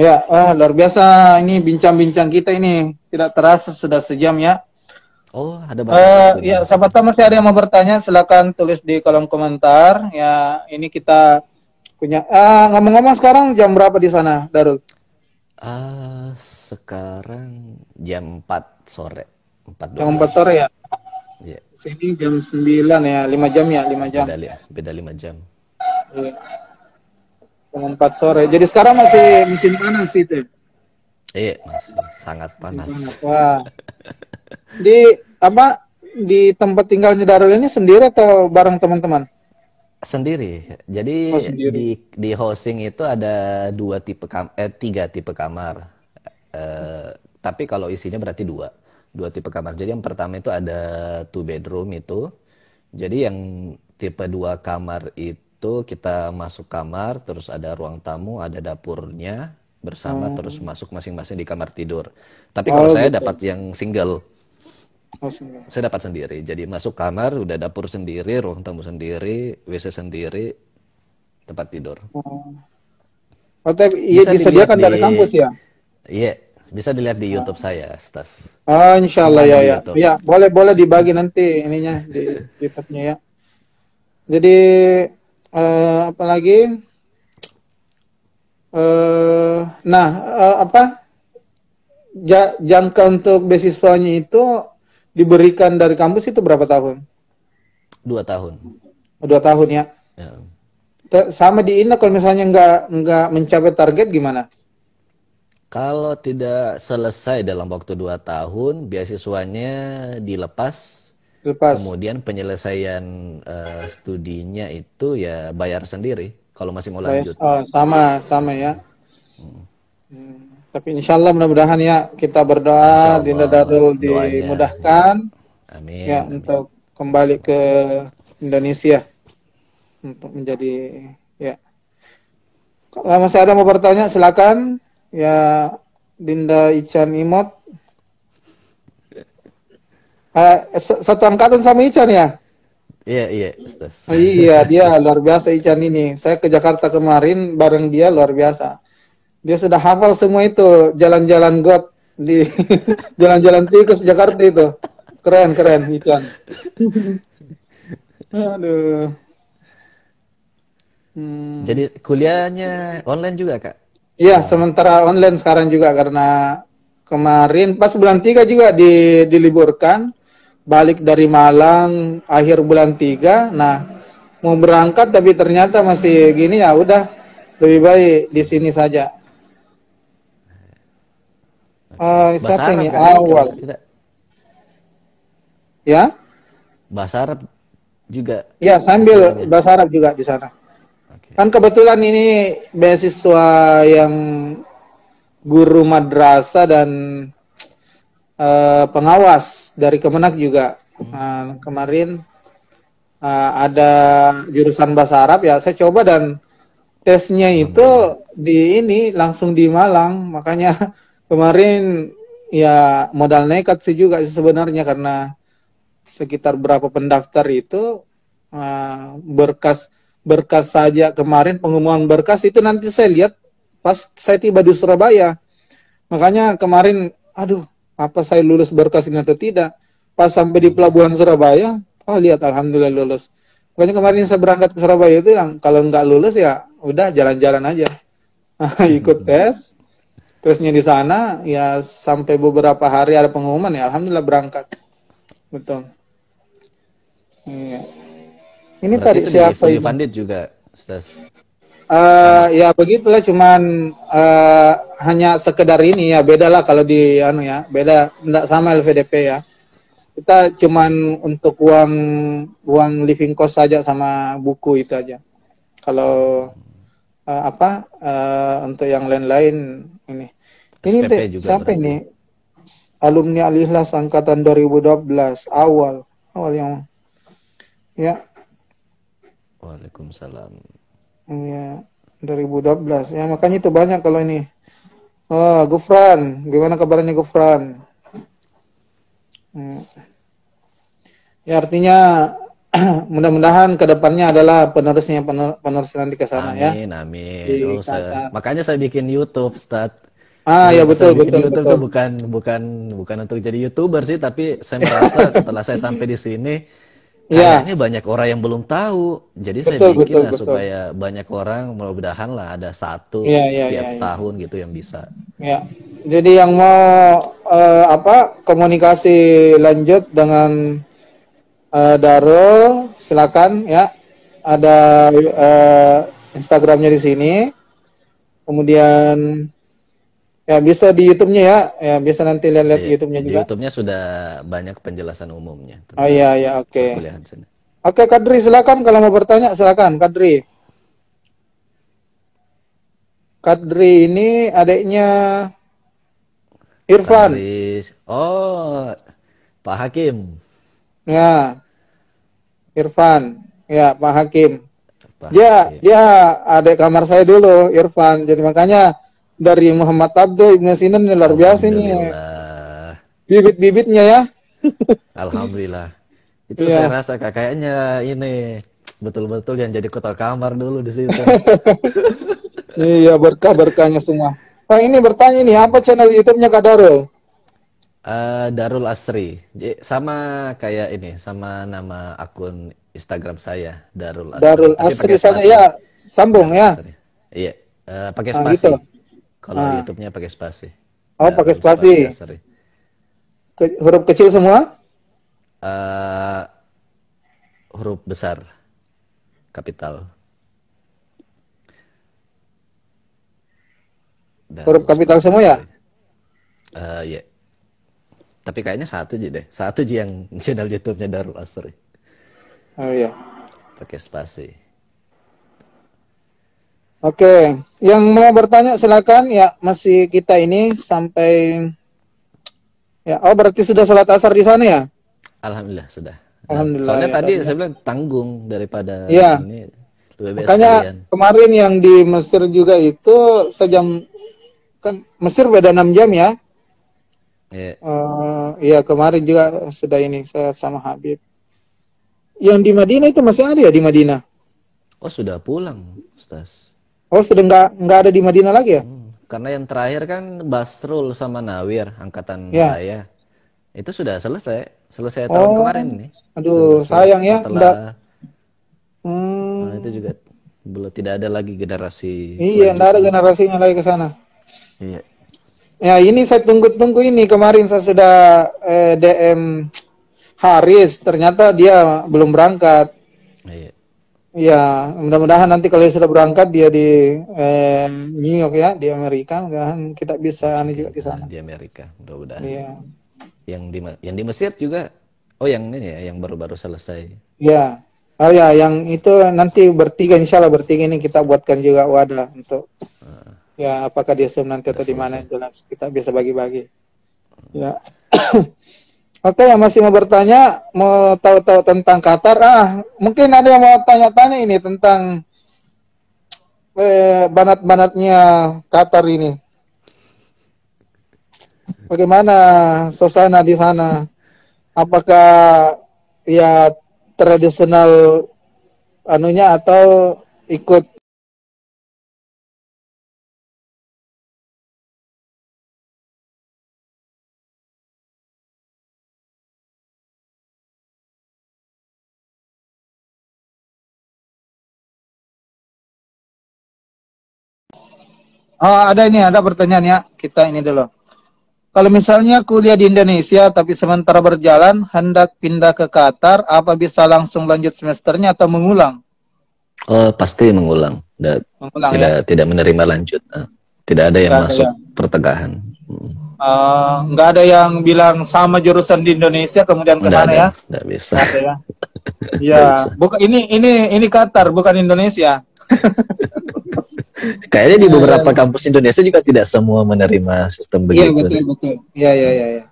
Ya, luar biasa ini bincang-bincang kita ini. Tidak terasa sudah sejam ya. Oh, ada batas waktu nih Ya, Mas. siapa tahu masih ada yang mau bertanya, silakan tulis di kolom komentar. Ya, ini kita punya. Ngomong-ngomong sekarang jam berapa di sana, Darul? Sekarang jam 4 sore, empat dua Jam 4 belas. sore ya. Iya, Sini jam 9 ya, 5 jam ya, 5 jam. beda 5 jam. Iya, jam 4 sore. Jadi sekarang masih musim panas itu. Iya, masih sangat Musim panas. panas. Wah. Di apa di tempat tinggalnya Darul ini sendiri atau bareng teman-teman? Sendiri. Jadi Oh, sendiri. di hosting itu ada tiga tipe kamar. Tapi kalau isinya berarti dua tipe kamar. Jadi yang pertama itu ada two bedroom itu. Jadi yang tipe dua kamar itu kita masuk kamar, terus ada ruang tamu, ada dapurnya bersama, terus Oh, masuk masing-masing di kamar tidur. Tapi kalau oh saya gitu. dapat yang single, Oh, sendiri. saya dapat sendiri. Jadi masuk kamar, udah dapur sendiri, ruang tamu sendiri, WC sendiri, tempat tidur. Oh. Oh, tapi iya Bisa dilihat disediakan di, dari kampus ya? iya, bisa dilihat di YouTube saya, Stas. Oh, insya Allah Semua ada ya di ya. YouTube. Ya, boleh boleh dibagi nanti ininya di YouTube-nya ya. Jadi apa lagi? Nah, apa jangka untuk beasiswanya itu diberikan dari kampus itu berapa tahun? 2 tahun. 2 tahun ya. Ya. Sama di Indo kalau misalnya nggak mencapai target gimana? Kalau tidak selesai dalam waktu 2 tahun, beasiswanya dilepas. Lepas. Kemudian penyelesaian studinya itu ya bayar sendiri. Kalau masih mau Baik. lanjut. Oh, sama sama ya. Tapi insya Allah mudah-mudahan ya kita Insya berdoa Dinda Allah Darul doanya ya. dimudahkan ya Amin, amin. untuk kembali Sama-sama. ke Indonesia untuk menjadi ya. Kalau masih ada mau bertanya silakan ya Dinda Ican Imot. Satu angkatan sama Ican ya? Iya, iya, Ustaz. Oh, iya dia luar biasa Ican ini. Saya ke Jakarta kemarin bareng dia luar biasa. Dia sudah hafal semua itu jalan-jalan got di jalan-jalan tikus Jakarta itu. Keren keren Ican. Aduh. Hmm. Jadi kuliahnya online juga, Kak? Iya, Sekarang. sementara online sekarang juga karena kemarin pas bulan 3 juga diliburkan, balik dari Malang akhir bulan 3. Nah, mau berangkat tapi ternyata masih gini ya udah lebih baik di sini saja. Oke. Bahasa Siapa Arab ini? Kak ini kalau Awal. kita Ya? bahasa Arab juga Ya, sambil istilahnya. bahasa Arab juga di sana. Oke. Kan kebetulan ini beasiswa yang guru madrasah dan pengawas dari Kemenak juga. Kemarin ada jurusan bahasa Arab ya, saya coba dan tesnya Alhamdulillah. itu di ini langsung di Malang. Makanya kemarin ya modal nekat sih juga sih sebenarnya karena sekitar berapa pendaftar itu berkas berkas saja kemarin pengumuman berkas itu nanti saya lihat pas saya tiba di Surabaya. Makanya kemarin, aduh, apa saya lulus berkas ini atau tidak? Pas sampai di pelabuhan Surabaya, oh lihat, alhamdulillah lulus. Makanya kemarin saya berangkat ke Surabaya itu bilang, kalau nggak lulus ya udah jalan-jalan aja. Ikut tes, tesnya di sana, ya sampai beberapa hari ada pengumuman ya, alhamdulillah berangkat. Betul. Iya. Ini Berarti tadi itu di siapa fully ini? funded juga, Ustaz. Sama. Ya begitulah cuman hanya sekedar ini ya beda lah kalau di anu ya beda tidak sama LVDP ya kita cuman untuk uang uang living cost saja sama buku itu aja kalau untuk yang lain-lain ini SPP juga siapa berarti. ini alumni Al-Ikhlas angkatan 2012 awal awal yang ya Waalaikumsalam. ya 2012 ya makanya itu banyak kalau ini. Oh, Gufran. Gimana kabarnya Gufran? Hmm. Ya artinya mudah-mudahan kedepannya adalah penerusnya penerus nanti ke sana ya Amin, amin. di Oh, Qatar. makanya saya bikin YouTube, Ustadz. Ya Saya betul bikin betul YouTube betul. tuh bukan untuk jadi YouTuber sih, tapi saya merasa setelah saya sampai di sini, Iya, kayaknya banyak orang yang belum tahu. Jadi saya betul bikin betul lah betul. supaya banyak orang, mudah-mudahan lah ada satu Iya iya iya tiap iya. tahun gitu yang bisa. Ya. Jadi yang mau komunikasi lanjut dengan Darul, silakan ya. Ada Instagramnya di sini. Kemudian ya bisa di YouTube-nya ya. Ya bisa nanti lihat-lihat Iya, YouTube-nya di juga. YouTube-nya sudah banyak penjelasan umumnya Oh tentang iya iya oke. perkuliahan sini. Oke Kadri silakan kalau mau bertanya silakan Kadri. Kadri ini adiknya Irfan. Kadris, oh, Pak Hakim, Ya, Irfan. Ya, Pak Hakim. Pak Dia Hakim. dia adik kamar saya dulu, Irfan. Jadi makanya dari Muhammad Abdul Ibnu Sinan ini luar biasa nih Alhamdulillah, bibit-bibitnya ya. alhamdulillah. Itu saya Iya. rasa kayaknya ini betul-betul yang jadi ketua kamar dulu di situ. Iya, berkah-berkahnya semua. Pak ini bertanya nih, apa channel YouTube-nya Kak Darul? Darul Asri, sama kayak ini, sama nama akun Instagram saya, Darul Asri, Darul tapi Asri pakai saja spasi. ya, sambung Darul ya. Asri. Iya, pakai Nah, spasi. gitu. Kalau Nah, YouTube-nya pakai spasi. oh pakai Darul spasi. spasi Asri. Huruf kecil semua? Eh, huruf besar, kapital. Huruf Darul kapital spasi semua ya? Asri. Iya. Tapi kayaknya satu aja deh. Satu aja yang channel YouTube-nya Darul Asri. Oh iya. Pakai spasi. Oke, yang mau bertanya silakan ya. Masih kita ini sampai ya. Oh berarti sudah sholat asar di sana ya? Alhamdulillah sudah. Alhamdulillah Soalnya ya. tadi saya bilang tanggung daripada Iya. ini lebih baik Makanya sekalian. kemarin yang di Mesir juga itu sejam kan Mesir beda 6 jam ya. Ya. Iya kemarin juga sudah ini saya sama Habib. Yang di Madinah itu masih ada ya di Madinah? Oh sudah pulang, Ustaz. Oh sudah nggak ada di Madinah lagi ya? Karena yang terakhir kan Basrul sama Nawir, angkatan Ya. saya. Itu sudah selesai tahun Oh, kemarin nih. aduh sayang ya, nggak. Setelah itu Hmm, juga belum tidak ada lagi generasi iya, nggak ada selanjutnya. generasinya lagi ke sana. Iya. Ya ini saya tunggu-tunggu ini kemarin saya sudah DM Haris, ternyata dia belum berangkat. Iya. Ya, mudah-mudahan nanti kalau dia sudah berangkat dia di New York ya, di Amerika, mudah-mudahan kita bisa ini juga di sana. Di Amerika, mudah-mudahan. Iya. Yang di Mesir juga. Oh, yang ini ya, yang baru-baru selesai. Ya. Oh ya, yang itu nanti bertiga, insya Allah bertiga ini kita buatkan juga wadah untuk ya apakah dia Zoom nanti atau di mana jelas kita bisa bagi-bagi. Ya. Oke, yang masih mau bertanya, mau tahu-tahu tentang Qatar, mungkin ada yang mau tanya-tanya ini tentang banat-banatnya Qatar ini. Bagaimana suasana di sana? Apakah ya tradisional anunya atau ikut ada ini ada pertanyaan ya kita ini dulu. Kalau misalnya kuliah di Indonesia tapi sementara berjalan hendak pindah ke Qatar, apa bisa langsung lanjut semesternya atau mengulang? Oh, pasti mengulang. Mengulang ya? Tidak menerima lanjut. Tidak ada yang Nggak ada masuk ya? pertengahan. Nggak ada yang bilang sama jurusan di Indonesia kemudian ke sana ya? Nggak bisa. Nggak ada ya? Iya, bukan ini Qatar bukan Indonesia. Kayaknya di beberapa kampus Indonesia juga tidak semua menerima sistem Iya begitu. betul. Iya.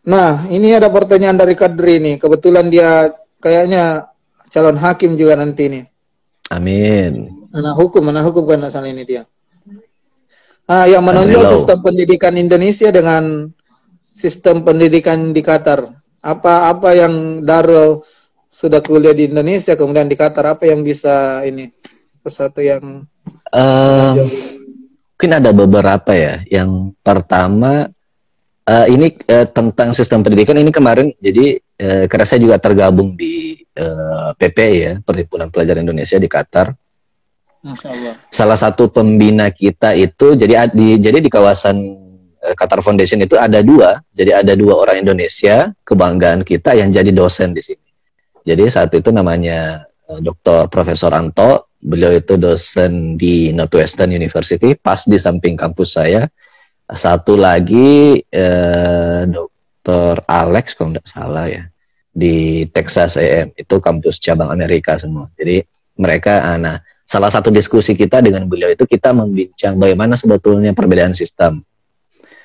Nah, ini ada pertanyaan dari Kadri nih. Kebetulan dia kayaknya calon hakim juga nanti nih. Amin. Anak hukum kan asal ini dia. Yang menonjol Andri Lau. sistem pendidikan Indonesia dengan sistem pendidikan di Qatar. Apa yang Darul sudah kuliah di Indonesia kemudian di Qatar, apa yang bisa ini sesuatu yang Eh, menonjol? Mungkin ada beberapa ya. Yang pertama ini tentang sistem pendidikan ini kemarin. Jadi karena saya juga tergabung di PPI ya, Perhimpunan Pelajar Indonesia di Qatar. Masya Allah. Salah satu pembina kita itu jadi di kawasan Qatar Foundation itu ada dua. Jadi ada dua orang Indonesia kebanggaan kita yang jadi dosen di sini. Jadi saat itu namanya Dr. Profesor Anto. Beliau itu dosen di Northwestern University, pas di samping kampus saya. Satu lagi Dr. Alex, kalau tidak salah ya, di Texas A&M. Itu kampus cabang Amerika semua. Jadi mereka, nah, salah satu diskusi kita dengan beliau itu kita membincang bagaimana sebetulnya perbedaan sistem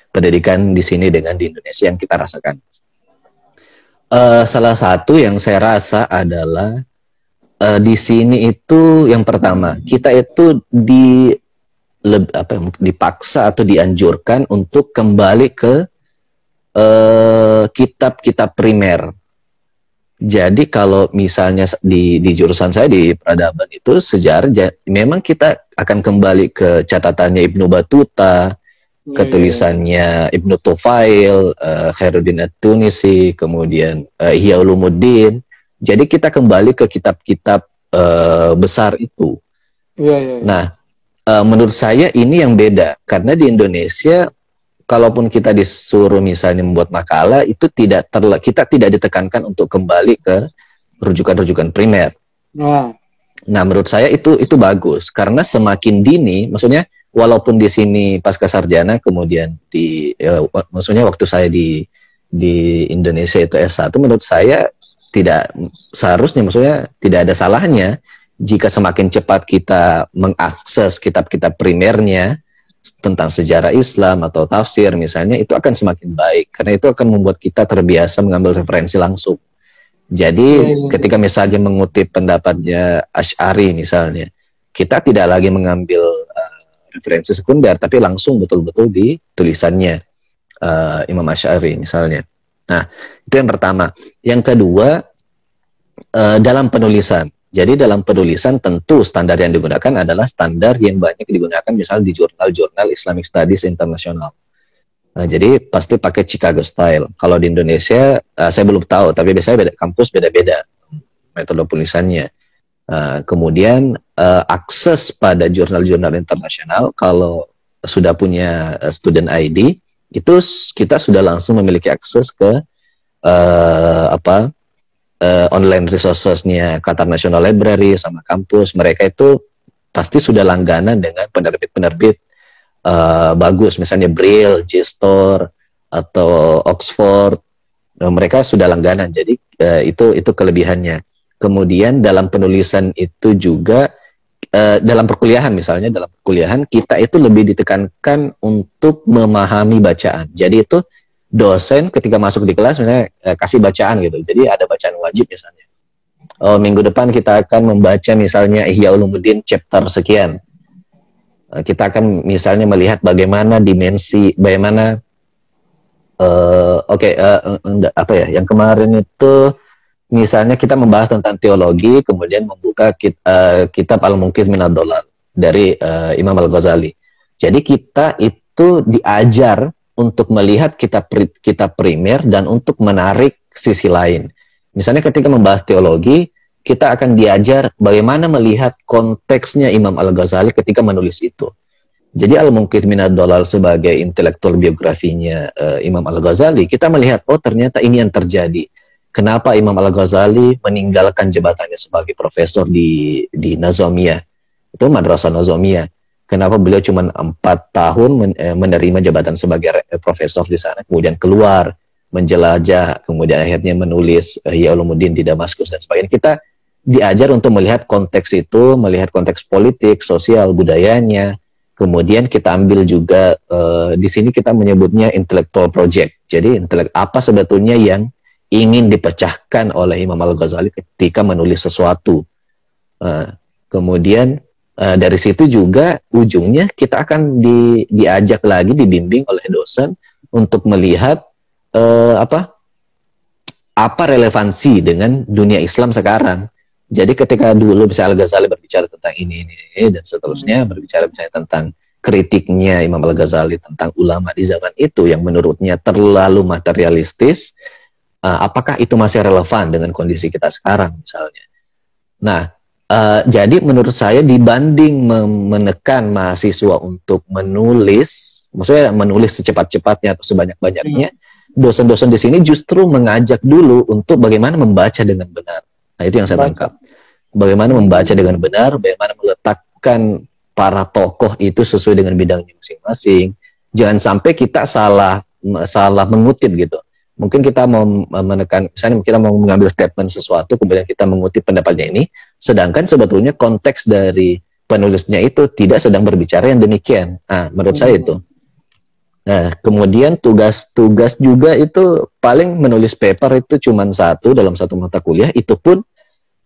pendidikan di sini dengan di Indonesia yang kita rasakan. Salah satu yang saya rasa adalah di sini itu yang pertama, kita itu dipaksa atau dianjurkan untuk kembali ke kitab-kitab primer. Jadi kalau misalnya di jurusan saya di peradaban itu sejarah, memang kita akan kembali ke catatannya Ibnu Battuta, ke tulisannya Ibnu Tufail, Khairuddin At-Tunisi, kemudian Ihya Ulumuddin. Jadi kita kembali ke kitab-kitab besar itu. Nah, menurut saya ini yang beda, karena di Indonesia kalaupun kita disuruh misalnya membuat makalah itu kita tidak ditekankan untuk kembali ke rujukan-rujukan primer. Nah, menurut saya itu bagus, karena semakin dini, maksudnya walaupun di sini pasca sarjana, kemudian maksudnya waktu saya di Indonesia itu S1, menurut saya tidak seharusnya, maksudnya tidak ada salahnya jika semakin cepat kita mengakses kitab-kitab primernya tentang sejarah Islam atau tafsir misalnya, itu akan semakin baik, karena itu akan membuat kita terbiasa mengambil referensi langsung. Jadi ketika misalnya mengutip pendapatnya Asy'ari misalnya, kita tidak lagi mengambil referensi sekunder, tapi langsung betul-betul di tulisannya Imam Asy'ari misalnya. Nah, itu yang pertama. Yang kedua, dalam penulisan. Jadi dalam penulisan tentu standar yang digunakan adalah standar yang banyak digunakan misalnya di jurnal-jurnal Islamic Studies internasional. Nah, jadi pasti pakai Chicago style. Kalau di Indonesia, saya belum tahu, tapi biasanya kampus beda-beda metode penulisannya. Kemudian akses pada jurnal-jurnal internasional, kalau sudah punya student ID, itu kita sudah langsung memiliki akses ke online resources-nya Qatar National Library sama kampus. Mereka itu pasti sudah langganan dengan penerbit-penerbit bagus, misalnya Braille, JSTOR atau Oxford. Mereka sudah langganan, jadi itu kelebihannya. Kemudian dalam penulisan itu juga dalam perkuliahan, misalnya dalam perkuliahan kita itu lebih ditekankan untuk memahami bacaan. Jadi itu dosen ketika masuk di kelas misalnya kasih bacaan gitu. Jadi ada bacaan wajib misalnya. Minggu depan kita akan membaca misalnya Ihya Ulumuddin chapter sekian. Kita akan misalnya melihat bagaimana dimensi, bagaimana yang kemarin itu misalnya kita membahas tentang teologi, kemudian membuka kitab Al-Munqidh Minad Dhalal dari Imam Al-Ghazali. Jadi kita itu diajar untuk melihat kitab primer dan untuk menarik sisi lain. Misalnya ketika membahas teologi, kita akan diajar bagaimana melihat konteksnya Imam Al-Ghazali ketika menulis itu. Jadi Al-Munqidh Minad Dhalal sebagai intelektual biografinya Imam Al-Ghazali, kita melihat, oh ternyata ini yang terjadi. Kenapa Imam Al-Ghazali meninggalkan jabatannya sebagai profesor di Nazomiyah, itu Madrasah Nazomiyah. Kenapa beliau cuma 4 tahun menerima jabatan sebagai profesor di sana, kemudian keluar, menjelajah, kemudian akhirnya menulis Ihya Ulumuddin di Damaskus dan sebagainya. Kita diajar untuk melihat konteks itu, melihat konteks politik, sosial, budayanya. Kemudian kita ambil juga, di sini kita menyebutnya intellectual project. Jadi apa sebetulnya yang ingin dipecahkan oleh Imam Al-Ghazali ketika menulis sesuatu. Kemudian dari situ juga ujungnya kita akan diajak lagi, dibimbing oleh dosen untuk melihat apa relevansi dengan dunia Islam sekarang. Jadi ketika dulu bisa Al-Ghazali berbicara tentang ini dan seterusnya, berbicara tentang kritiknya Imam Al-Ghazali tentang ulama di zaman itu yang menurutnya terlalu materialistis, apakah itu masih relevan dengan kondisi kita sekarang misalnya. Nah, jadi menurut saya dibanding menekan mahasiswa untuk menulis, maksudnya menulis secepat-cepatnya atau sebanyak-banyaknya, dosen-dosen di sini justru mengajak dulu untuk bagaimana membaca dengan benar. Nah, itu yang saya tangkap. Bagaimana membaca dengan benar, bagaimana meletakkan para tokoh itu sesuai dengan bidangnya masing-masing. Jangan sampai kita salah mengutip gitu. Mungkin kita mau menekan, misalnya kita mau mengambil statement sesuatu, kemudian kita mengutip pendapatnya ini, sedangkan sebetulnya konteks dari penulisnya itu tidak sedang berbicara yang demikian. Nah, menurut saya itu. Nah, kemudian tugas-tugas juga itu paling menulis paper itu cuma satu dalam satu mata kuliah, itu pun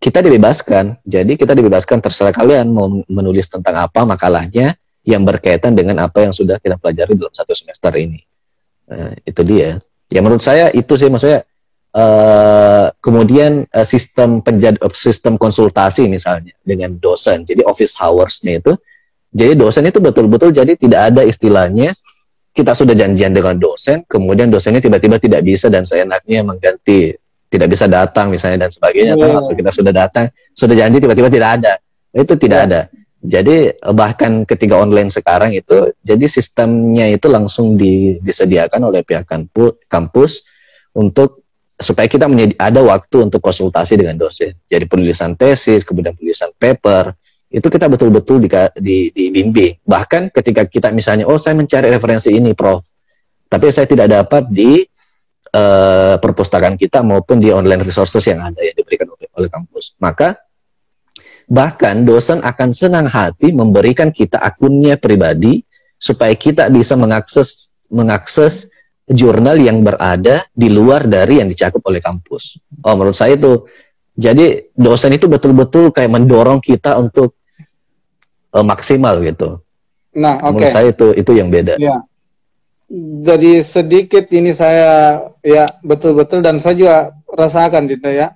kita dibebaskan. Jadi kita dibebaskan, terserah kalian mau menulis tentang apa makalahnya yang berkaitan dengan apa yang sudah kita pelajari dalam satu semester ini. Nah, itu dia. Ya menurut saya itu sih, maksudnya kemudian sistem konsultasi misalnya dengan dosen, jadi office hours-nya itu, jadi dosen itu betul-betul jadi tidak ada istilahnya kita sudah janjian dengan dosen, kemudian dosennya tiba-tiba tidak bisa dan seenaknya mengganti, tidak bisa datang misalnya dan sebagainya, atau kita sudah datang, sudah janji tiba-tiba tidak ada, itu tidak ada. Jadi bahkan ketika online sekarang itu, jadi sistemnya itu langsung disediakan oleh pihak kampus untuk supaya kita ada waktu untuk konsultasi dengan dosen. Jadi penulisan tesis, kemudian penulisan paper, itu kita betul-betul dibimbing. Bahkan ketika kita misalnya, oh saya mencari referensi ini, Prof, tapi saya tidak dapat di perpustakaan kita maupun di online resources yang ada yang diberikan oleh kampus, maka bahkan dosen akan senang hati memberikan kita akunnya pribadi supaya kita bisa mengakses jurnal yang berada di luar dari yang dicakup oleh kampus. Oh, menurut saya itu, jadi dosen itu betul-betul kayak mendorong kita untuk maksimal gitu. Nah, menurut saya itu yang beda. Ya. Jadi sedikit ini saya ya betul-betul, dan saya juga rasakan gitu ya.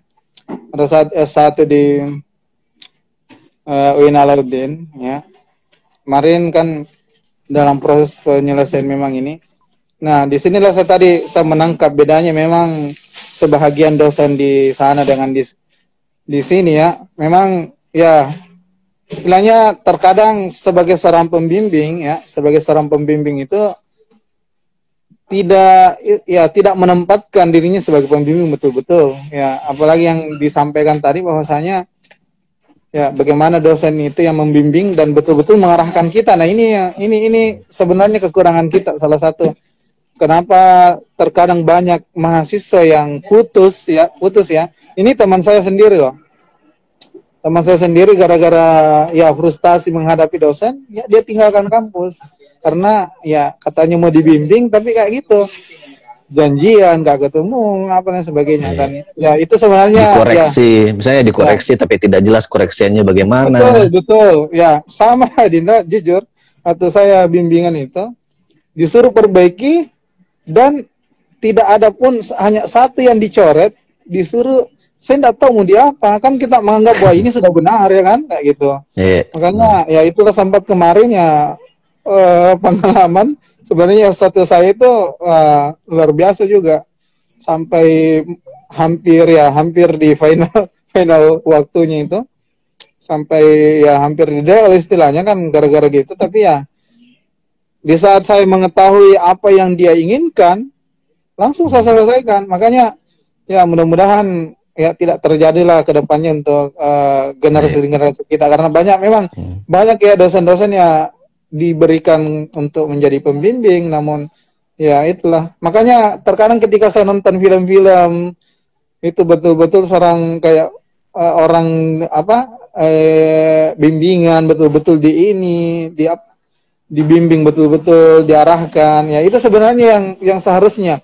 Pada saat S1 di UIN Alauddin ya. Kemarin kan dalam proses penyelesaian memang ini. Nah, disinilah saya menangkap bedanya memang sebahagian dosen di sana dengan di sini ya. Memang ya istilahnya terkadang sebagai seorang pembimbing itu tidak menempatkan dirinya sebagai pembimbing betul-betul ya, apalagi yang disampaikan tadi bahwasanya ya bagaimana dosen itu yang membimbing dan betul-betul mengarahkan kita. Nah, ini sebenarnya kekurangan kita, salah satu kenapa terkadang banyak mahasiswa yang putus ya. Ini teman saya sendiri loh. Teman saya sendiri gara-gara ya frustasi menghadapi dosen, ya dia tinggalkan kampus karena ya katanya mau dibimbing tapi kayak gitu. Janjian gak ketemu apa dan sebagainya kan. Ya itu sebenarnya dikoreksi, misalnya dikoreksi tapi tidak jelas koreksiannya bagaimana. Betul. Ya, sama Dinda, jujur atau saya bimbingan itu disuruh perbaiki dan tidak ada pun hanya satu yang dicoret, disuruh saya tidak tahu mau apa, kan kita menganggap bahwa ini sudah benar ya kan, kayak gitu. Makanya ya itulah sempat kemarin ya pengalaman sebenarnya satu saya itu luar biasa juga sampai hampir di final waktunya itu sampai ya hampir di DL istilahnya kan gara-gara gitu. Tapi ya di saat saya mengetahui apa yang dia inginkan langsung saya selesaikan. Makanya ya mudah-mudahan ya tidak terjadilah ke depannya untuk generasi kita, karena banyak ya dosen-dosen ya diberikan untuk menjadi pembimbing, namun ya itulah. Makanya terkadang ketika saya nonton film-film itu betul-betul seorang kayak orang bimbingan betul-betul dibimbing betul-betul, diarahkan. Ya itu sebenarnya yang seharusnya.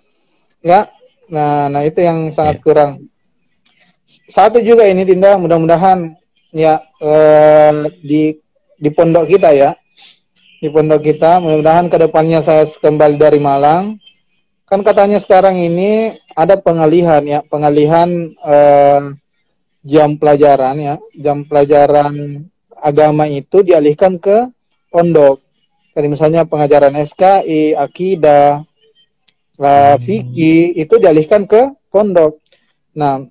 Ya. Nah itu yang sangat kurang. Satu juga ini Dinda, mudah-mudahan ya di pondok kita ya. Di pondok kita, mudah-mudahan kedepannya saya kembali dari Malang, kan katanya sekarang ini ada pengalihan ya, pengalihan jam pelajaran ya, jam pelajaran agama itu dialihkan ke pondok. Jadi misalnya pengajaran SKI, akidah, fikih itu dialihkan ke pondok. Nah,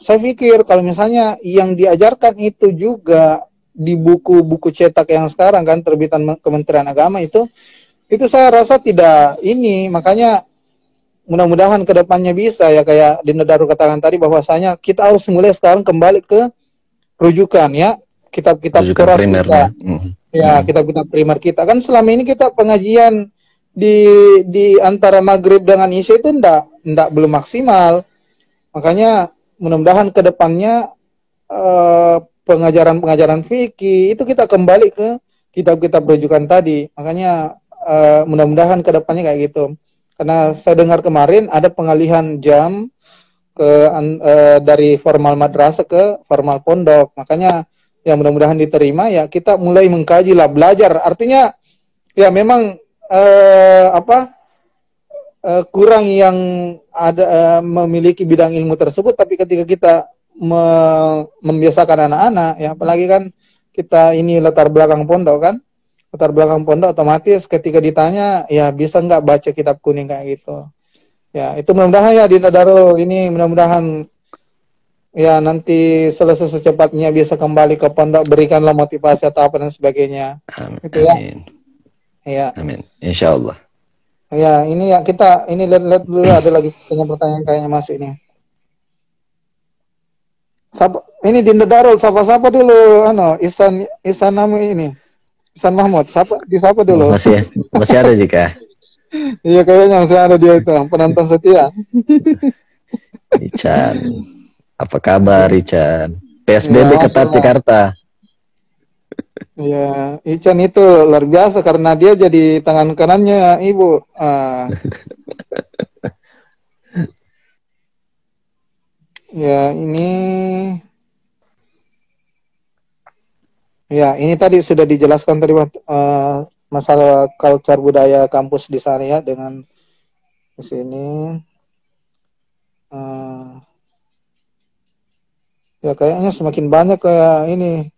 saya pikir kalau misalnya yang diajarkan itu juga di buku-buku cetak yang sekarang kan terbitan Kementerian Agama itu saya rasa tidak ini, makanya mudah-mudahan kedepannya bisa ya kayak Dinda Daru katakan tadi bahwasanya kita harus mulai sekarang kembali ke rujukan ya, kitab-kitab Rujukan keras primernya. kita. Ya, kitab-kitab primer kita kan selama ini kita pengajian di antara maghrib dengan isya itu ndak belum maksimal. Makanya mudah-mudahan kedepannya pengajaran-pengajaran fikih itu kita kembali ke kitab-kitab rujukan tadi. Makanya mudah-mudahan kedepannya kayak gitu. Karena saya dengar kemarin ada pengalihan jam ke dari formal madrasah ke formal pondok. Makanya ya mudah-mudahan diterima ya, kita mulai mengkaji lah, belajar. Artinya ya memang kurang yang ada memiliki bidang ilmu tersebut, tapi ketika kita membiasakan anak-anak ya, apalagi kan kita ini latar belakang pondok kan, latar belakang pondok otomatis ketika ditanya ya bisa nggak baca kitab kuning kayak gitu ya. Itu mudah-mudahan ya Dinda Darul ini mudah-mudahan ya nanti selesai secepatnya bisa kembali ke pondok, berikanlah motivasi atau apa dan sebagainya. Gitu ya. Amin. Ya. Amin. Insya Allah. Ya, ini ya kita ini lihat dulu ada lagi pertanyaan kayaknya masih ini. Ini Dinda Darul sapa-sapa dulu Ihsan Nami ini. Ihsan Mahmud, disapa dulu. Masih ada jika. Iya kayaknya masih ada dia itu penonton setia. Ican, apa kabar Ican? PSBB ya, ketat Jakarta. Ya, Ican itu luar biasa karena dia jadi tangan kanannya Ibu. Ya, ini tadi sudah dijelaskan tadi masalah culture budaya kampus di sana ya, dengan di sini. Ya kayaknya semakin banyak kayak ini.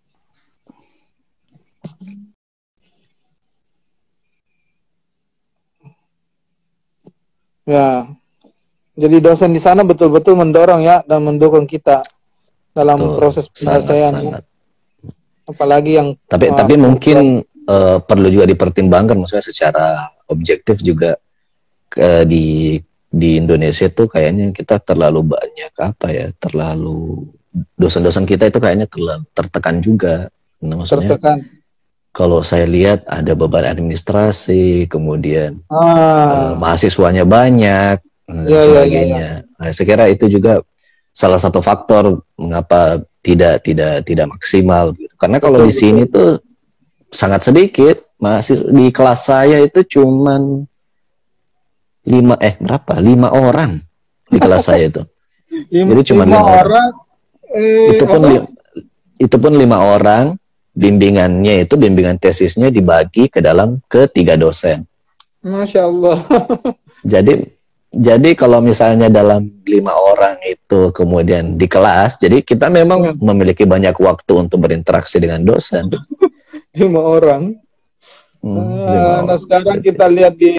Ya, jadi dosen di sana betul-betul mendorong ya dan mendukung kita dalam proses penyelesaian. Sangat. Apalagi yang tapi mungkin perlu juga dipertimbangkan, maksudnya secara objektif juga di Indonesia tuh kayaknya kita terlalu banyak terlalu dosen-dosen kita itu kayaknya terlalu tertekan juga. Nah, maksudnya kalau saya lihat ada beban administrasi, kemudian mahasiswanya banyak, sebagainya. Ya. Nah, saya kira itu juga salah satu faktor mengapa tidak maksimal. Gitu. Karena kalau di sini tuh sangat sedikit, di kelas saya itu cuman 5 orang di kelas saya itu. Jadi cuma 5 orang. Itu pun 5 orang. Bimbingannya itu bimbingan tesisnya dibagi ke 3 dosen. Masya Allah. Jadi kalau misalnya dalam 5 orang itu kemudian di kelas, jadi kita memang memiliki banyak waktu untuk berinteraksi dengan dosen. 5 orang. Nah sekarang kita lihat di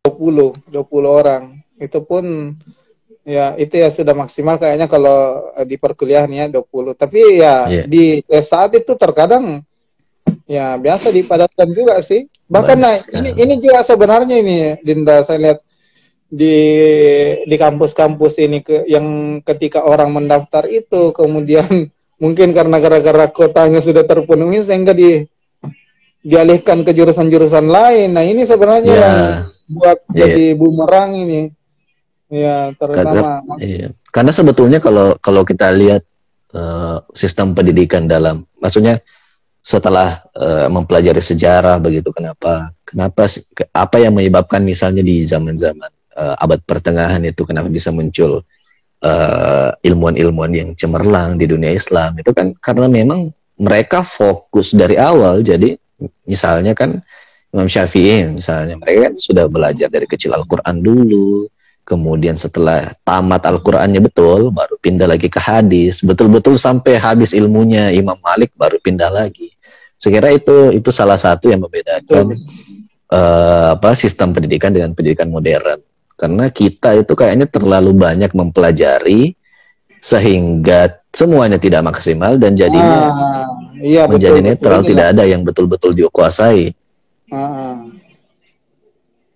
20 orang. Itu pun ya itu ya sudah maksimal kayaknya kalau di perkuliahan ya 20. Tapi ya di saat itu terkadang ya biasa dipadatkan juga sih. Bahkan ini juga sebenarnya ini Dinda, saya lihat di kampus-kampus ini yang ketika orang mendaftar itu kemudian mungkin karena gara-gara kotanya sudah terpenuhi sehingga dialihkan ke jurusan-jurusan lain. Nah, ini sebenarnya yang buat jadi bumerang ini. Ya, terutama. Karena sebetulnya kalau kita lihat sistem pendidikan maksudnya setelah mempelajari sejarah begitu, apa yang menyebabkan misalnya di zaman-zaman abad pertengahan itu kenapa bisa muncul ilmuwan-ilmuwan yang cemerlang di dunia Islam, itu kan karena memang mereka fokus dari awal. Jadi misalnya kan Imam Syafi'i misalnya, mereka kan sudah belajar dari kecil Al-Quran dulu, kemudian setelah tamat Al-Qurannya betul, baru pindah lagi ke hadis, betul-betul sampai habis ilmunya Imam Malik, baru pindah lagi. Sekira itu salah satu yang membedakan sistem pendidikan dengan pendidikan modern. Karena kita itu kayaknya terlalu banyak mempelajari sehingga semuanya tidak maksimal dan jadinya iya, menjadi betul, netral, betul, tidak ada yang betul-betul dikuasai.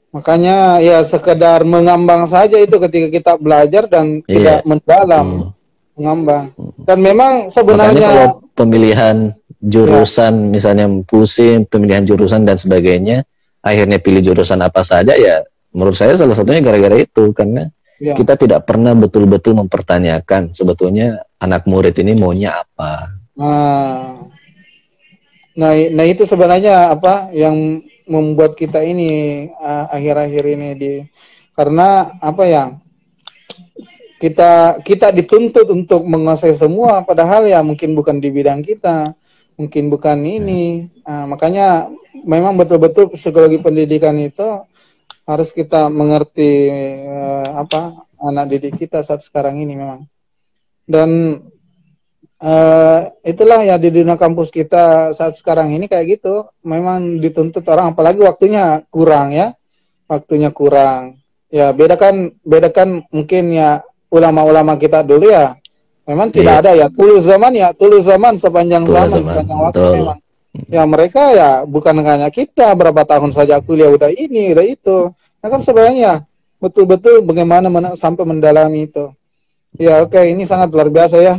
Makanya ya sekedar mengambang saja itu ketika kita belajar dan tidak mendalam, mengambang. Dan memang sebenarnya makanya kalau pemilihan jurusan misalnya pusing, pemilihan jurusan dan sebagainya, akhirnya pilih jurusan apa saja, ya menurut saya salah satunya gara-gara itu, karena kita tidak pernah betul-betul mempertanyakan sebetulnya anak murid ini maunya apa. Nah itu sebenarnya apa yang membuat kita ini akhir-akhir ini karena apa ya, kita dituntut untuk menguasai semua, padahal ya mungkin bukan di bidang kita, mungkin bukan ini. Makanya memang betul-betul psikologi pendidikan itu harus kita mengerti anak didik kita saat sekarang ini memang. Dan itulah ya di dunia kampus kita saat sekarang ini kayak gitu, memang dituntut orang, apalagi waktunya kurang ya, ya bedakan mungkin ya ulama-ulama kita dulu ya memang tidak ada ya tulus zaman sepanjang zaman sepanjang waktu memang ya, mereka ya bukan hanya kita berapa tahun saja kuliah udah ini udah itu, nah kan sebenarnya betul-betul bagaimana sampai mendalami itu ya. Oke, ini sangat luar biasa ya.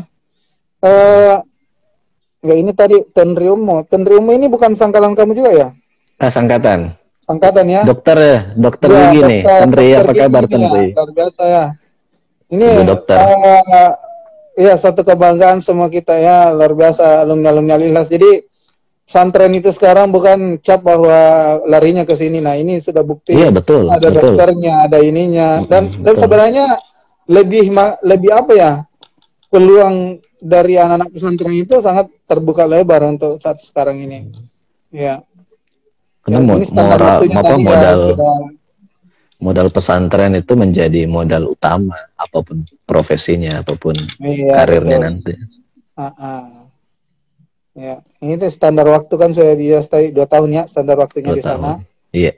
Ya ini tadi Tenriumo ini bukan sangkatan kamu juga ya? Sangkatan ya. Dokter Gigi nih. Tenri, apa kabar Tenri? Luar biasa ya. Ini dokter. Ya satu kebanggaan semua kita ya, luar biasa alumni Al-Ikhlas. Jadi pesantren itu sekarang bukan cap bahwa larinya ke sini. Nah, ini sudah bukti. Iya, betul. Ada dokternya, ada ininya. Dan sebenarnya lebih apa ya? Peluang dari anak-anak pesantren itu sangat terbuka lebar untuk saat sekarang ini. Ya. Karena modal pesantren itu menjadi modal utama apapun profesinya, apapun karirnya nanti. Ya, ini tuh standar waktu kan saya stay 2 tahun ya, standar waktunya di sana. Iya.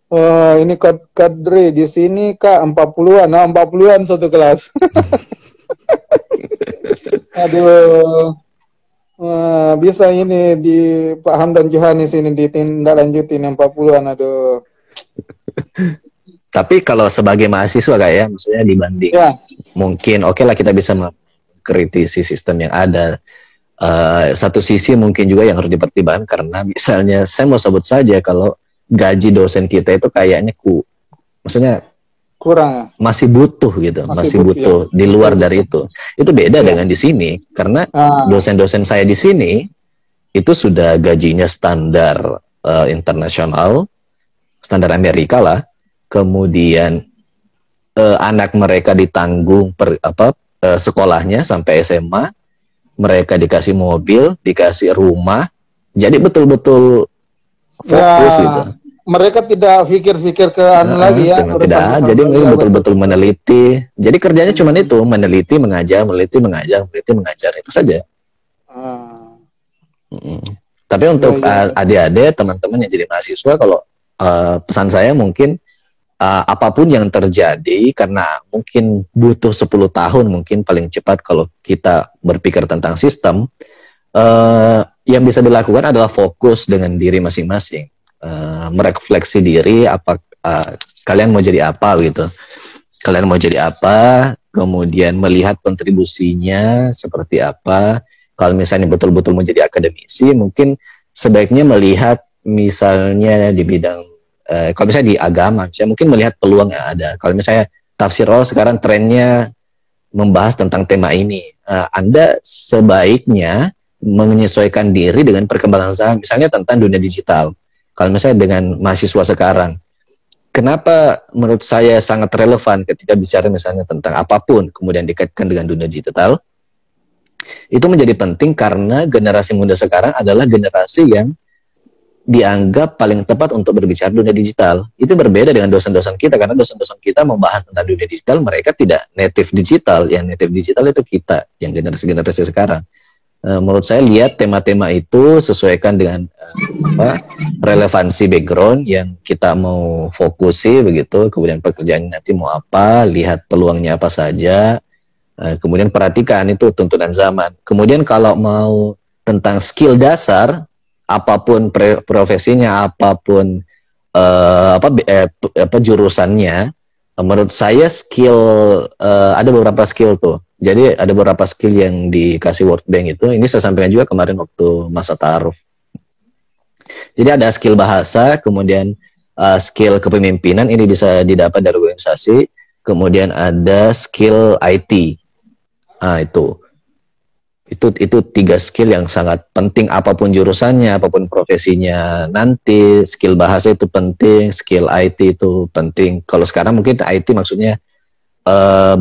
Oh, ini kadri di sini Kak 40-an. Nah, 40-an satu kelas. Aduh. Bisa ini di Pak Hamdan Johanis ini ditindaklanjutin yang 40-an. Aduh. Tapi kalau sebagai mahasiswa Kak ya, maksudnya dibanding mungkin oke lah kita bisa mengkritisi sistem yang ada. Satu sisi mungkin juga yang harus dipertimbangkan, karena misalnya saya mau sebut saja kalau gaji dosen kita itu kayaknya maksudnya kurang, masih butuh gitu, masih butuh di luar dari itu beda dengan di sini, karena dosen-dosen saya di sini itu sudah gajinya standar internasional, standar Amerika lah, kemudian anak mereka ditanggung sekolahnya sampai SMA, mereka dikasih mobil, dikasih rumah, jadi betul-betul fokus gitu. Mereka tidak pikir-pikir ke lagi ya. Tidak, jadi mereka betul-betul meneliti. Jadi kerjanya cuma itu, meneliti, mengajar, itu saja. Tapi untuk adik-adik, teman-teman yang jadi mahasiswa, kalau pesan saya mungkin apapun yang terjadi, karena mungkin butuh 10 tahun mungkin paling cepat kalau kita berpikir tentang sistem, yang bisa dilakukan adalah fokus dengan diri masing-masing, merefleksi diri, kalian mau jadi apa gitu, kemudian melihat kontribusinya seperti apa. Kalau misalnya betul-betul mau jadi akademisi, mungkin sebaiknya melihat misalnya di bidang kalau misalnya di agama, saya mungkin melihat peluang yang ada. Kalau misalnya tafsir sekarang trennya membahas tentang tema ini, Anda sebaiknya menyesuaikan diri dengan perkembangan zaman, misalnya tentang dunia digital. Kalau misalnya dengan mahasiswa sekarang, kenapa menurut saya sangat relevan ketika bicara misalnya tentang apapun kemudian dikaitkan dengan dunia digital, Itu menjadi penting karena generasi muda sekarang adalah generasi yang dianggap paling tepat untuk berbicara dunia digital. Itu berbeda dengan dosen-dosen kita, karena dosen-dosen kita membahas tentang dunia digital, mereka tidak native digital. Yang native digital itu kita, yang generasi-generasi sekarang. Menurut saya, lihat tema-tema itu, sesuaikan dengan relevansi background yang kita mau fokusi begitu, kemudian pekerjaan nanti mau apa, lihat peluangnya apa saja, kemudian perhatikan itu tuntunan zaman. Kemudian kalau mau tentang skill dasar, apapun profesinya, apapun jurusannya, menurut saya skill ada beberapa skill tuh. Jadi ada beberapa skill yang dikasih World Bank itu. Ini saya sampaikan juga kemarin waktu masa ta'aruf. Jadi ada skill bahasa, kemudian skill kepemimpinan, ini bisa didapat dari organisasi. Kemudian ada skill IT. Nah, itu 3 skill yang sangat penting, apapun jurusannya, apapun profesinya nanti. Skill bahasa itu penting, skill IT itu penting. Kalau sekarang mungkin IT maksudnya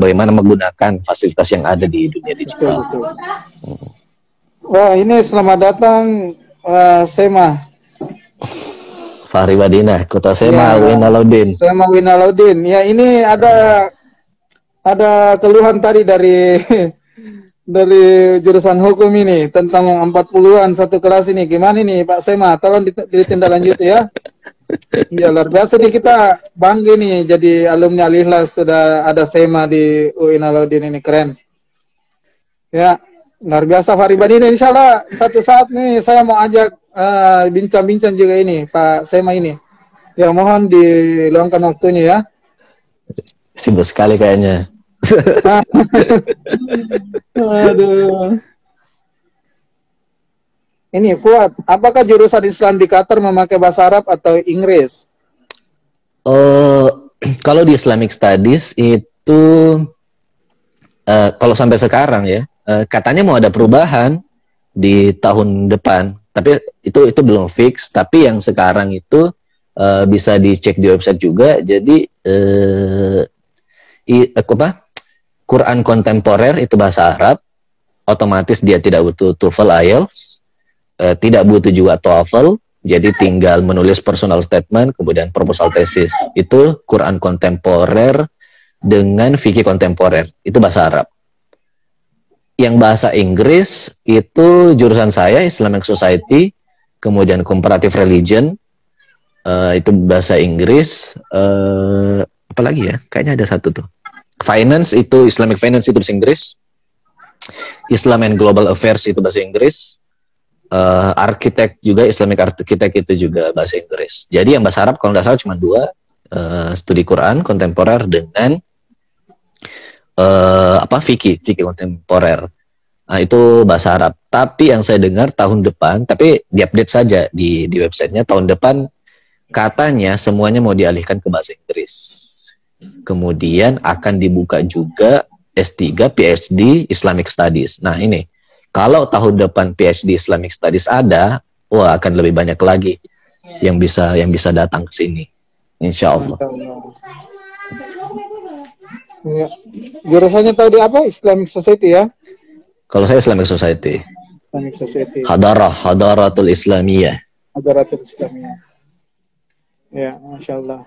bagaimana menggunakan fasilitas yang ada di dunia digital. Betul. Wah, ini selamat datang Sema. Fahri Madinah, Kota Sema, Ya, Win Alaudin. Sema Win Alaudin. Ya, ini ada keluhan tadi dari dari jurusan hukum ini tentang 40-an satu kelas ini. Gimana nih Pak Sema? Tolong ditindaklanjuti ya. Ya, luar biasa nih, kita bangga nih jadi alumni Al-Ikhlas, sudah ada Sema di UIN Alaudin, ini keren. Ya, luar biasa Fahri Madinah. Insya Allah satu saat nih saya mau ajak bincang-bincang juga ini Pak Sema ini. Ya, mohon diluangkan waktunya ya. Sibuk sekali kayaknya. Aduh. Ini Fuad, apakah jurusan Islam di Qatar memakai bahasa Arab atau Inggris? Kalau di Islamic Studies itu kalau sampai sekarang ya, katanya mau ada perubahan di tahun depan, tapi itu belum fix. Tapi yang sekarang itu bisa dicek di website juga. Jadi Quran kontemporer itu bahasa Arab, otomatis dia tidak butuh TOEFL, IELTS. Tidak butuh juga TOEFL, jadi tinggal menulis personal statement, kemudian proposal tesis. Itu Quran kontemporer dengan fikih kontemporer, itu bahasa Arab. Yang bahasa Inggris itu jurusan saya Islamic Society, kemudian Comparative Religion, itu bahasa Inggris. Apa lagi ya? Kayaknya ada satu tuh. Finance itu Islamic Finance itu bahasa Inggris. Islam and Global Affairs itu bahasa Inggris. Arsitek juga, Islamic Arsitek itu juga bahasa Inggris. Jadi yang bahasa Arab kalau nggak salah cuma 2, studi Quran kontemporer dengan fikih kontemporer. Nah, itu bahasa Arab. Tapi yang saya dengar tahun depan, tapi diupdate saja di websitenya, tahun depan katanya semuanya mau dialihkan ke bahasa Inggris. Kemudian akan dibuka juga S3 PhD Islamic Studies. Nah, ini kalau tahun depan PhD Islamic Studies ada, wah akan lebih banyak lagi yang bisa datang ke sini, insya Allah. Ya. Jurusannya tahu di apa? Islamic Society ya? Kalau saya Islamic Society. Islamic Society. Hadaratul Islamiyah. Hadaratul Islamiyah. Ya, masya Allah.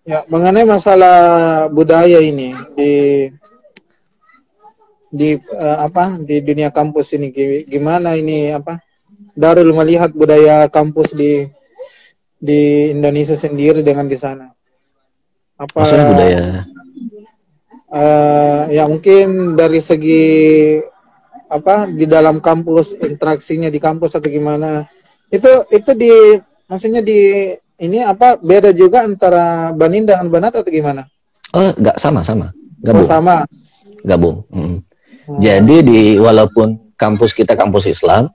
Ya, mengenai masalah budaya ini di dunia kampus ini, gimana ini Darul melihat budaya kampus di Indonesia sendiri dengan di sana? Apa maksudnya budaya? Ya mungkin dari segi di dalam kampus, interaksinya di kampus atau gimana? Itu maksudnya ini beda juga antara Banin dengan Banat atau gimana? Oh, enggak, sama. Gabung. Oh, sama. Gabung. Jadi walaupun kampus kita kampus Islam,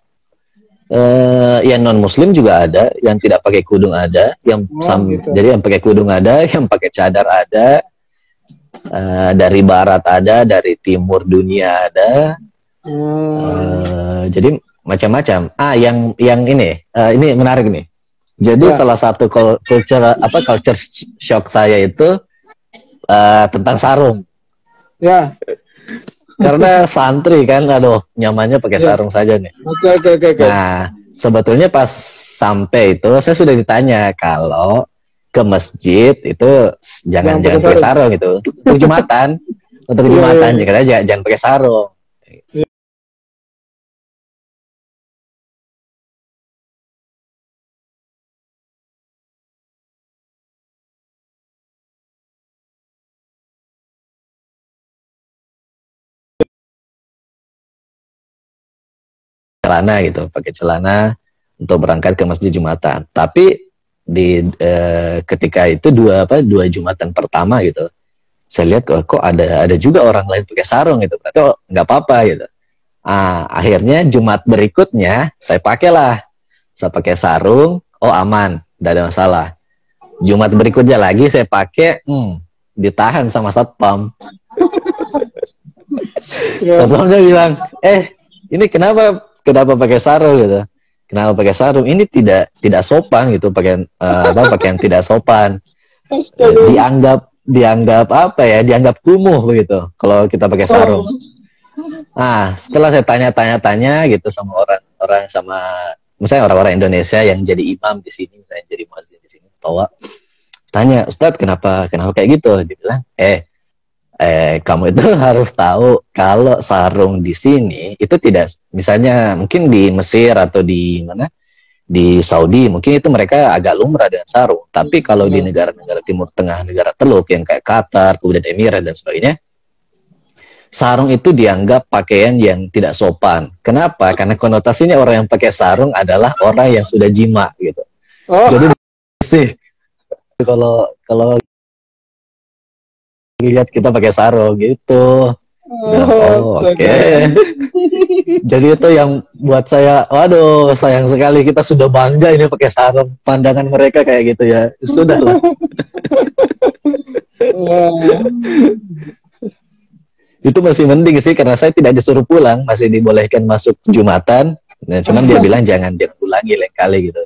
yang non Muslim juga ada, yang tidak pakai kudung ada, gitu. Jadi yang pakai kudung ada, yang pakai cadar ada, dari barat ada, dari timur dunia ada, jadi macam-macam. Yang ini menarik nih. Jadi Ya, salah satu culture shock saya itu tentang sarung. ya, Karena santri kan, aduh, nyamannya pakai ya. sarung saja nih. Oke, oke, oke, oke. Nah, sebetulnya pas sampai itu saya sudah ditanya kalau ke masjid itu jangan Jangan pakai jangan pakai sarung. sarung gitu. Untuk Jumatan, untuk Iya, iya, Jumatan iya. jangan pakai sarung. Celana gitu, pakai celana untuk berangkat ke masjid Jumatan. Tapi di ketika itu dua Jumatan pertama gitu, saya lihat kok ada juga orang lain pakai sarung gitu, berarti oh, nggak apa-apa gitu. Akhirnya Jumat berikutnya saya pakai sarung, oh aman, tidak ada masalah. Jumat berikutnya lagi saya pakai, ditahan sama satpam. Ya. Satpamnya bilang, ini kenapa pakai sarung gitu? Kenapa pakai sarung? Ini tidak sopan gitu, pakaian tidak sopan. Astaga. Dianggap apa ya? Dianggap kumuh begitu kalau kita pakai sarung. Oh. Nah, setelah saya tanya gitu sama orang-orang misalnya orang-orang Indonesia yang jadi imam di sini, misalnya jadi muadzin di sini, tanya, Ustadz kenapa kayak gitu? Dia bilang, kamu itu harus tahu kalau sarung di sini itu tidak, misalnya mungkin di Mesir atau di mana, di Saudi mungkin itu mereka agak lumrah dengan sarung. Tapi kalau di negara-negara Timur Tengah, negara Teluk yang kayak Qatar, kemudian Emirat dan sebagainya, sarung itu dianggap pakaian yang tidak sopan. Kenapa? Karena konotasinya orang yang pakai sarung adalah orang yang sudah jima gitu. Oh. Jadi sih kalau lihat kita pakai sarung gitu. Oke. Jadi itu yang buat saya, waduh, sayang sekali kita sudah bangga ini pakai sarung. Pandangan mereka kayak gitu ya. Sudahlah. Itu masih mending sih karena saya tidak disuruh pulang, masih dibolehkan masuk Jumatan. Nah, cuman dia bilang jangan ulangi lain kali gitu.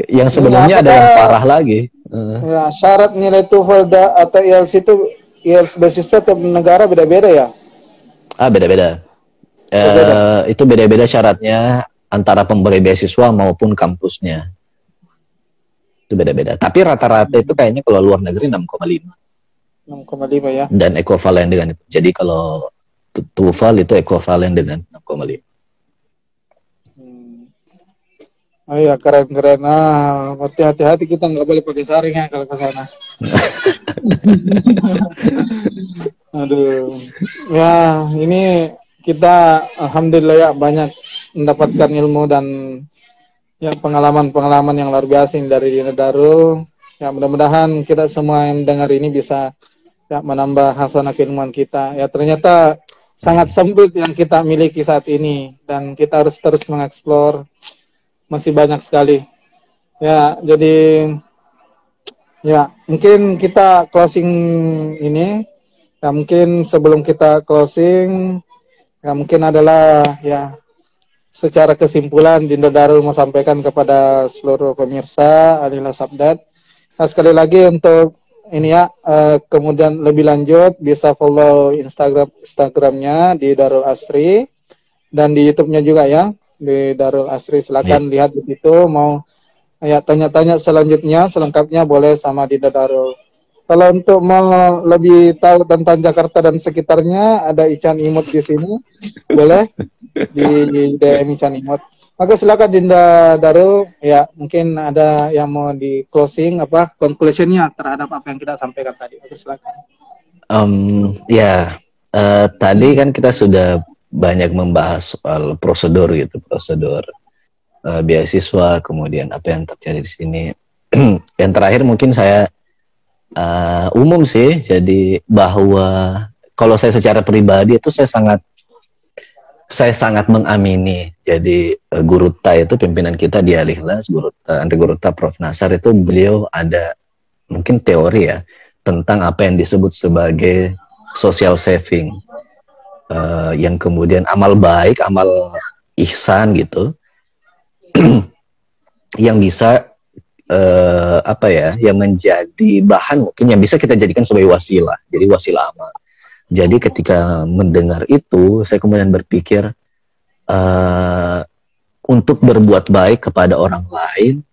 Yang sebelumnya ada yang parah lagi. Ya, syarat nilai TOEFL atau IELTS itu, IELTS beasiswa tiap negara beda-beda ya? Beda-beda. Itu beda-beda syaratnya antara pemberi beasiswa maupun kampusnya. Itu beda-beda. Tapi rata-rata itu kayaknya kalau luar negeri 6,5. 6,5 ya. Dan ekivalen dengan itu. Jadi kalau TOEFL itu ekivalen dengan 6,5. Oh iya, keren-keren. Hati-hati kita nggak boleh pakai sarung ya kalau ke sana. Aduh. Ya, ini kita alhamdulillah ya banyak mendapatkan ilmu dan ya pengalaman-pengalaman yang luar biasa dari Dinda Darul. Ya, mudah-mudahan kita semua yang dengar ini bisa ya menambah hasanah keilmuan kita. Ya, ternyata sangat sempit yang kita miliki saat ini dan kita harus terus mengeksplor. Masih banyak sekali. Ya, jadi ya mungkin kita closing ini. Ya, mungkin sebelum kita closing, ya mungkin adalah ya secara kesimpulan Dinda Darul mau sampaikan kepada seluruh pemirsa Alila Sabdat. Nah, sekali lagi untuk ini ya, kemudian lebih lanjut bisa follow Instagramnya di Darul Asri dan di YouTube-nya juga ya. Di Darul Asri, silakan lihat di situ. Mau ya tanya-tanya selanjutnya selengkapnya boleh sama Dinda Darul. Kalau untuk mau lebih tahu tentang Jakarta dan sekitarnya ada Ican Imut di sini, boleh di DM Ican Imut. Maka silakan Dinda Darul, ya mungkin ada yang mau di closing apa conclusionnya terhadap apa yang kita sampaikan tadi. Oke, silakan. Tadi kan kita sudah banyak membahas soal prosedur beasiswa, kemudian apa yang terjadi di sini. Yang terakhir mungkin saya umum sih, jadi bahwa kalau saya secara pribadi itu saya sangat mengamini. Jadi Guru Ta itu pimpinan kita di Al-Ikhlas, Guru Ta Prof. Nasar itu beliau ada mungkin teori ya tentang apa yang disebut sebagai social saving. Yang kemudian amal baik, amal ihsan gitu, yang bisa apa ya, yang menjadi bahan mungkin yang bisa kita jadikan sebagai wasilah, jadi wasilah amal. Jadi ketika mendengar itu, saya kemudian berpikir untuk berbuat baik kepada orang lain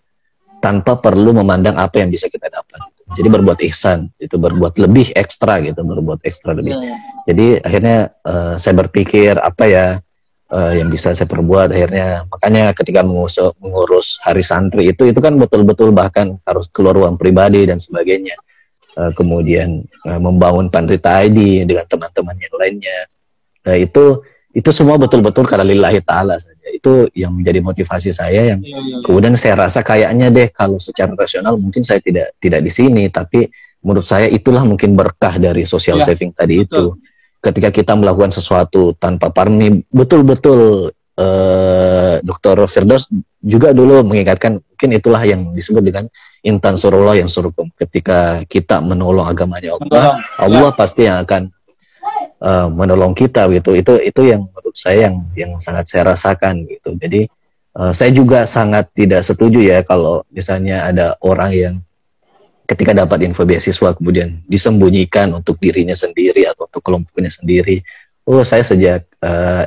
tanpa perlu memandang apa yang bisa kita dapat. Jadi berbuat ihsan, itu berbuat lebih ekstra gitu, berbuat ekstra lebih. Jadi akhirnya saya berpikir apa ya yang bisa saya perbuat. Akhirnya makanya ketika mengurus hari santri itu kan betul-betul bahkan harus keluar uang pribadi dan sebagainya. Kemudian membangun Pandrita ID dengan teman-teman yang lainnya. Itu semua betul-betul karena lillahi ta'ala saja. Itu yang menjadi motivasi saya yang kemudian saya rasa kayaknya deh kalau secara rasional mungkin saya tidak di sini, tapi menurut saya itulah mungkin berkah dari social saving tadi itu. Ketika kita melakukan sesuatu tanpa parmi, betul-betul Dr. Firdaus juga dulu mengingatkan, mungkin itulah yang disebut dengan intan surullah yang surukum. Ketika kita menolong agamanya Allah pasti yang akan menolong kita gitu. Itu yang menurut saya yang sangat saya rasakan gitu. Jadi saya juga sangat tidak setuju ya kalau misalnya ada orang yang ketika dapat info beasiswa kemudian disembunyikan untuk dirinya sendiri atau untuk kelompoknya sendiri. Oh, saya sejak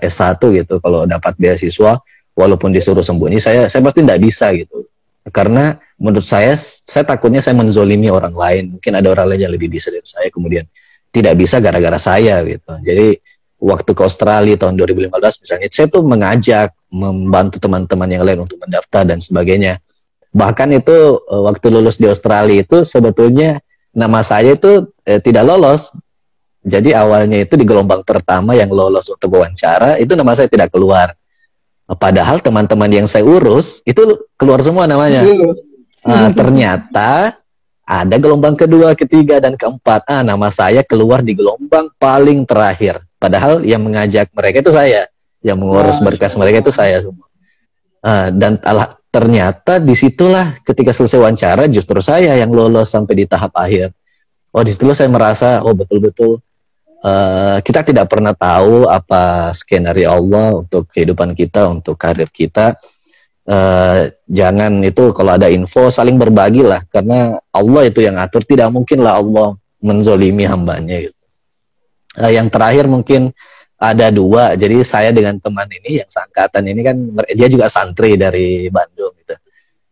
S1 gitu kalau dapat beasiswa walaupun disuruh sembunyi saya pasti tidak bisa gitu. Karena menurut saya takutnya saya menzolimi orang lain. Mungkin ada orang lain yang lebih bisa dari saya kemudian tidak bisa gara-gara saya gitu. Jadi waktu ke Australia tahun 2015 misalnya, saya tuh mengajak, membantu teman-teman yang lain untuk mendaftar dan sebagainya. Bahkan itu waktu lulus di Australia itu sebetulnya nama saya itu tidak lolos. Jadi awalnya itu di gelombang pertama yang lolos untuk wawancara, itu nama saya tidak keluar. Padahal teman-teman yang saya urus itu keluar semua namanya. Ternyata ada gelombang kedua, ketiga, dan keempat. Nama saya keluar di gelombang paling terakhir. Padahal yang mengajak mereka itu saya. Yang mengurus berkas mereka itu saya semua. Dan ternyata disitulah ketika selesai wawancara justru saya yang lolos sampai di tahap akhir. Disitulah saya merasa, betul-betul kita tidak pernah tahu apa skenario Allah untuk kehidupan kita, untuk karir kita. Jangan itu kalau ada info saling berbagi lah, karena Allah itu yang atur, tidak mungkin lah Allah menzolimi hambanya gitu. Yang terakhir mungkin ada dua, jadi saya dengan teman ini yang seangkatan ini kan dia juga santri dari Bandung gitu.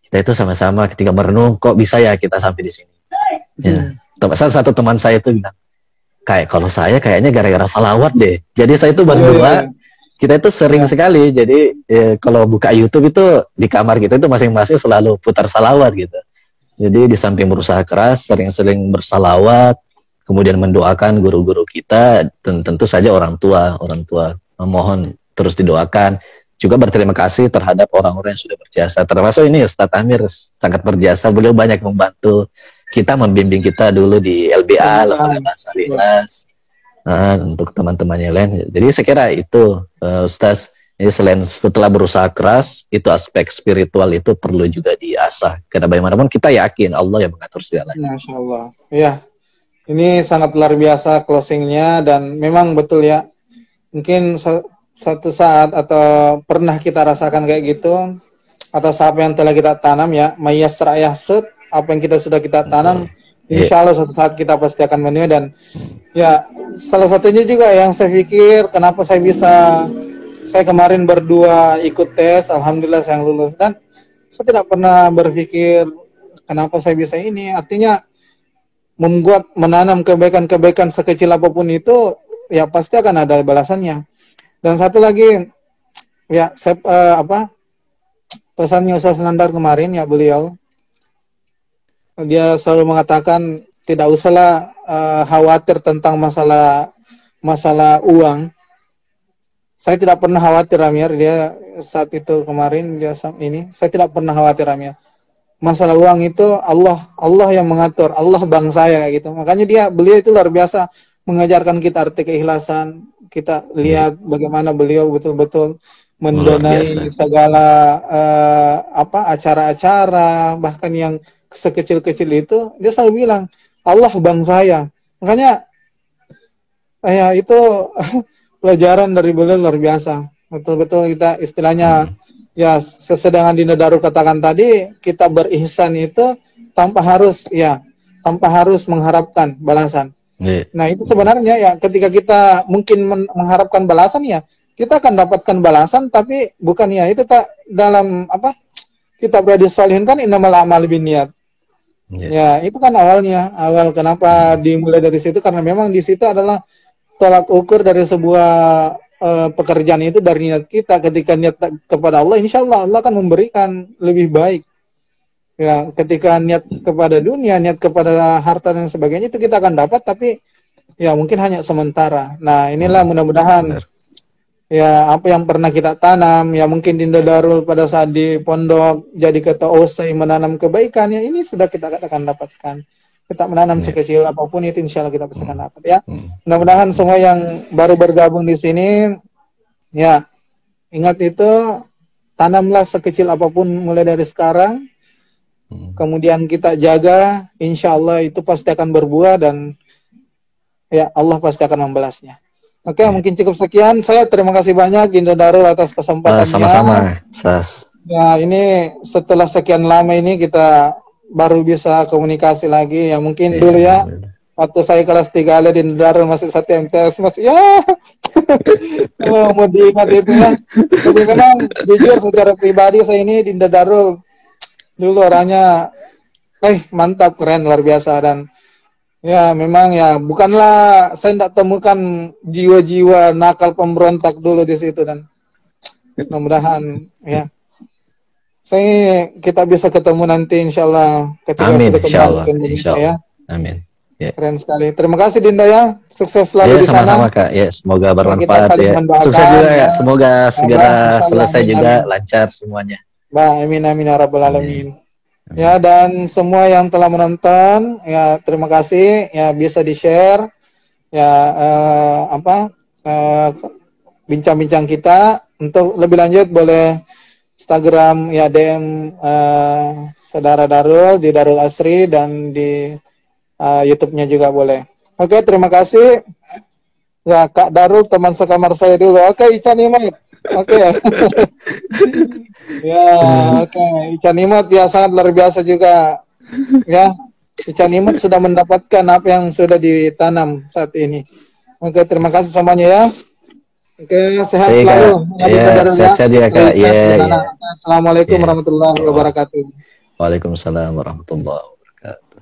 Kita itu sama-sama ketika merenung kok bisa ya kita sampai di sini. Salah satu teman saya itu bilang kalau saya kayaknya gara-gara salawat deh. Jadi saya itu berdua kita itu sering sekali, jadi kalau buka YouTube itu di kamar kita itu masing-masing selalu putar salawat gitu. Jadi di samping berusaha keras, sering-sering bersalawat, kemudian mendoakan guru-guru kita, dan tentu saja orang tua memohon terus didoakan. Juga berterima kasih terhadap orang-orang yang sudah berjasa. Termasuk ini Ustadz Amir sangat berjasa, beliau banyak membantu kita, membimbing kita dulu di LBA, Lembaga Bahasa Ikhlas. Untuk teman-temannya lain. Jadi saya kira itu Ustaz, ini selain setelah berusaha keras, itu aspek spiritual itu perlu juga diasah. Karena bagaimanapun kita yakin Allah yang mengatur segalanya. Masya Allah. Ya, ini sangat luar biasa closingnya, dan memang betul ya. Mungkin satu saat atau pernah kita rasakan kayak gitu, atas apa yang telah kita tanam ya, mayyasra yahsud, apa yang kita tanam, insya Allah suatu saat kita pasti akan menuai. Dan ya salah satunya juga yang saya pikir kenapa saya kemarin berdua ikut tes, alhamdulillah saya lulus, dan saya tidak pernah berpikir kenapa saya bisa ini. Artinya menanam kebaikan-kebaikan sekecil apapun itu ya pasti akan ada balasannya. Dan satu lagi ya saya pesannya Ustaz Nandar kemarin ya, beliau dia selalu mengatakan tidak usahlah khawatir tentang masalah uang. Saya tidak pernah khawatir, Amir. Dia saat itu kemarin saya tidak pernah khawatir, Amir. Masalah uang itu Allah yang mengatur, Allah bang saya gitu. Makanya beliau itu luar biasa mengajarkan kita arti keikhlasan. Kita lihat bagaimana beliau betul-betul mendanai segala acara-acara, bahkan yang sekecil-kecil itu dia selalu bilang Allah bang saya. Makanya ya itu pelajaran dari beliau luar biasa. Betul-betul kita istilahnya ya sesedangkan Dinda Darul katakan tadi, kita berihsan itu tanpa harus mengharapkan balasan. Nah, itu sebenarnya ya ketika kita mungkin mengharapkan balasan ya, kita akan dapatkan balasan, tapi bukan ya itu tak dalam apa? Kita berada solihin kan innamal a'malu binniyat. Ya, itu kan awal kenapa dimulai dari situ, karena memang di situ adalah tolak ukur dari sebuah pekerjaan itu dari niat kita. Ketika niat kepada Allah, insya Allah Allah akan memberikan lebih baik. Ya, ketika niat kepada dunia, niat kepada harta dan sebagainya itu kita akan dapat, tapi ya mungkin hanya sementara. Nah, inilah mudah-mudahan ya apa yang pernah kita tanam, ya mungkin Dinda Darul pada saat di pondok jadi ketua OSI menanam kebaikan, ya ini sudah kita akan dapatkan. Kita menanam sekecil apapun itu insya Allah kita pasti akan dapat ya. Mudah-mudahan semua yang baru bergabung di sini, ya ingat itu, tanamlah sekecil apapun mulai dari sekarang. Kemudian kita jaga, insya Allah itu pasti akan berbuah dan ya Allah pasti akan membalasnya. Oke, mungkin cukup sekian. Saya terima kasih banyak Dinda Darul atas kesempatannya. Sama-sama, Sas. Ya, ini setelah sekian lama ini kita baru bisa komunikasi lagi. Ya mungkin dulu ya, waktu saya kelas 3 ada Dinda Darul masih 1 MTS masih ya. Mau diingat itu ya. Tapi memang jujur secara pribadi saya ini Dinda Darul dulu orangnya mantap, keren, luar biasa. Dan ya memang ya bukanlah saya tidak temukan jiwa-jiwa nakal pemberontak dulu di situ, dan mudah-mudahan ya kita bisa ketemu nanti insyaallah ketika sudah kembali ke Indonesia ya. Amin. Ya. Keren sekali. Terima kasih Dinda ya. Sukses selalu di sana. Sama-sama Kak. Ya, semoga bermanfaat ya. Sukses juga ya. Semoga segera selesai juga, lancar semuanya. Amin amin ya rabbal alamin. Ya, dan semua yang telah menonton, ya terima kasih, ya bisa di-share ya bincang-bincang kita. Untuk lebih lanjut boleh Instagram ya DM Saudara Darul di Darul Asri, dan di YouTube-nya juga boleh. Oke, terima kasih. Ya, Kak Darul teman sekamar saya dulu. Oke, Ican Imad. Oke. Ya, oke. Ican Imad ya sangat luar biasa juga. Ya, Ican Imad sudah mendapatkan apa yang sudah ditanam saat ini. Oke, terima kasih semuanya ya. Oke, sehat selalu. Ya, sehat-sehat ya Kak. Ya. Assalamualaikum warahmatullahi wabarakatuh. Waalaikumsalam warahmatullahi wabarakatuh.